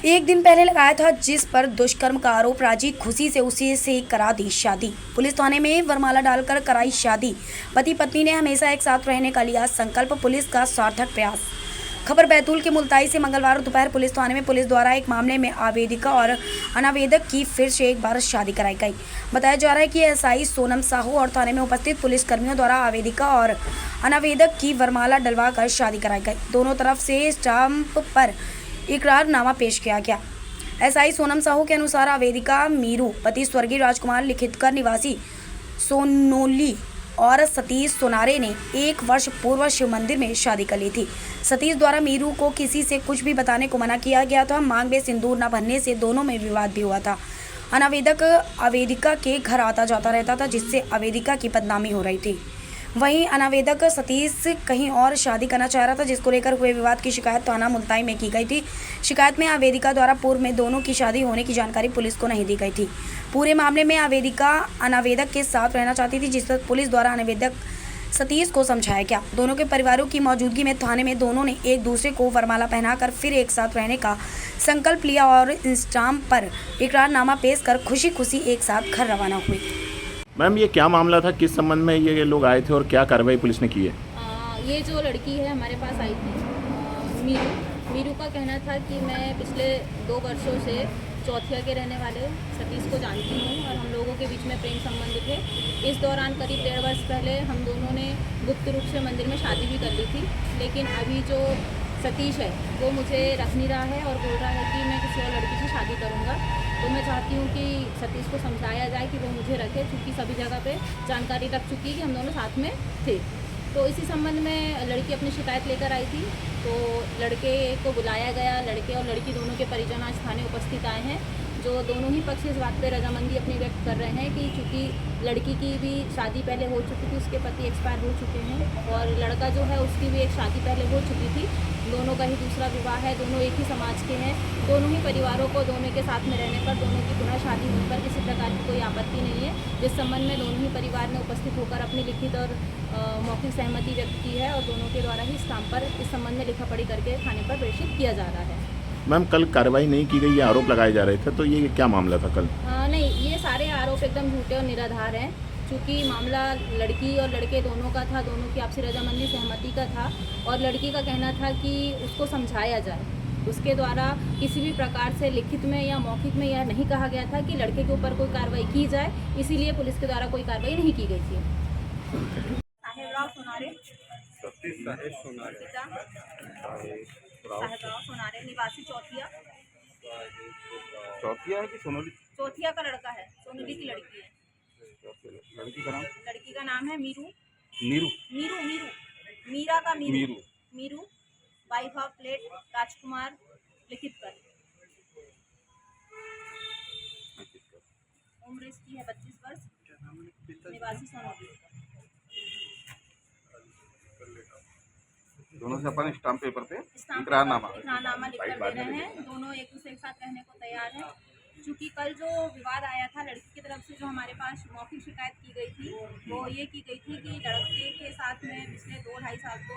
एक दिन पहले लगाया था जिस पर दुष्कर्म का आरोप, राजी खुशी से उसी से करा दी शादी। पुलिस थाने में वरमाला डालकर कराई शादी। पति पत्नी ने हमेशा एक साथ रहने का लिया संकल्प, पुलिस का सार्थक प्रयास। खबर बैतूल के मुल्ताई से मंगलवार दोपहर पुलिस थाने में पुलिस द्वारा एक मामले में आवेदिका और अनावेदक की फिर से एक बार शादी कराई गई। बताया जा रहा है कि एसआई सोनम साहू और थाने में उपस्थित पुलिस कर्मियों द्वारा आवेदिका और अनावेदक की वरमाला डलवाकर शादी कराई गई। दोनों तरफ से स्टाम्प पर इकरारनामा पेश किया गया। एसआई सोनम साहू के अनुसार आवेदिका मीरू पति स्वर्गीय राजकुमार लिखितकर निवासी सोनोली और सतीश सोनारे ने 1 वर्ष पूर्व शिव मंदिर में शादी कर ली थी। सतीश द्वारा मीरू को किसी से कुछ भी बताने को मना किया गया था। मांग में सिंदूर न भरने से दोनों में विवाद भी हुआ था। अनावेदक आवेदिका के घर आता जाता रहता था, जिससे आवेदिका की बदनामी हो रही थी। वहीं अनावेदक सतीश कहीं और शादी करना चाह रहा था, जिसको लेकर हुए विवाद की शिकायत थाना मुल्ताई में की गई थी। शिकायत में आवेदिका द्वारा पूर्व में दोनों की शादी होने की जानकारी पुलिस को नहीं दी गई थी। पूरे मामले में आवेदिका अनावेदक के साथ रहना चाहती थी, जिस पर पुलिस द्वारा अनावेदक सतीश को समझाया गया। दोनों के परिवारों की मौजूदगी में थाने में दोनों ने एक दूसरे को वरमाला पहनाकर फिर एक साथ रहने का संकल्प लिया और स्टाम्प पर इकरारनामा पेश कर खुशी खुशी एक साथ घर रवाना हुए। मैम, ये क्या मामला था? किस संबंध में ये लोग आए थे और क्या कार्रवाई पुलिस ने की है? ये जो लड़की है हमारे पास आई थी, मीरू का कहना था कि मैं पिछले 2 वर्षों से चौथिया के रहने वाले सतीश को जानती हूँ और हम लोगों के बीच में प्रेम संबंध थे। इस दौरान करीब 1.5 वर्ष पहले हम दोनों ने गुप्त रूप से मंदिर में शादी भी कर ली थी, लेकिन अभी जो सतीश है वो मुझे रख नहीं रहा है और बोल रहा है कि मैं किसी और लड़की से शादी करूँगा। तो मैं चाहती हूँ कि सतीश को समझाया जाए कि वो मुझे रखे, क्योंकि सभी जगह पे जानकारी लग चुकी है कि हम दोनों साथ में थे। तो इसी संबंध में लड़की अपनी शिकायत लेकर आई थी, तो लड़के को बुलाया गया। लड़के और लड़की दोनों के परिजन आज थाने उपस्थित आए हैं, जो दोनों ही पक्ष इस बात पे रजामंदी अपनी व्यक्त कर रहे हैं कि चूँकि लड़की की भी शादी पहले हो चुकी थी, उसके पति एक्सपायर हो चुके हैं, और लड़का जो है उसकी भी एक शादी पहले हो चुकी थी। दोनों का ही दूसरा विवाह है, दोनों एक ही समाज के हैं। दोनों ही परिवारों को दोनों के साथ में रहने पर, दोनों की पुनः शादी होने पर किसी प्रकार की कोई आपत्ति नहीं है, जिस संबंध में दोनों ही परिवार ने उपस्थित होकर अपनी लिखित और मौखिक सहमति व्यक्त की है और दोनों के द्वारा ही स्टाम्प पर इस संबंध में लिखा पढ़ी करके थाने पर प्रेषित किया जा रहा है। मैम, कल कार्रवाई नहीं की गई, ये आरोप लगाए जा रहे थे, तो ये क्या मामला था कल? नहीं, ये सारे आरोप एकदम झूठे और निराधार हैं। चूँकि मामला लड़की और लड़के दोनों का था, दोनों की आपसी रजामंदी सहमति का था, और लड़की का कहना था कि उसको समझाया जाए। उसके द्वारा किसी भी प्रकार से लिखित में या मौखिक में यह नहीं कहा गया था कि लड़के के ऊपर कोई कार्रवाई की जाए, इसीलिए पुलिस के द्वारा कोई कार्रवाई नहीं की गई थी। साहेबराव सोनारे, साहेबराव सोनारे निवासी चौथिया। चौथिया है कि सोनोली? चौथिया का लड़का है, सोनोली की लड़की है। लड़की का नाम? लड़की का नाम है मीरू। नीरू? मीरू मीरू मीरा का मीरू। मीरू। मीरू, वाइफ ऑफ लेट राजकुमार लिखितकर। उम्र इसकी है 25 वर्ष, निवासी सोनोली। दोनों से अपन स्टाम्प पेपर पे इकरारनामा लिख कर दे रहे हैं। दोनों एक दूसरे के साथ रहने को तैयार हैं। चूँकि कल जो विवाद आया था, लड़की की तरफ से जो हमारे पास मौखिक शिकायत की गई थी, वो ये की गई थी कि लड़के के साथ में पिछले 2 साल से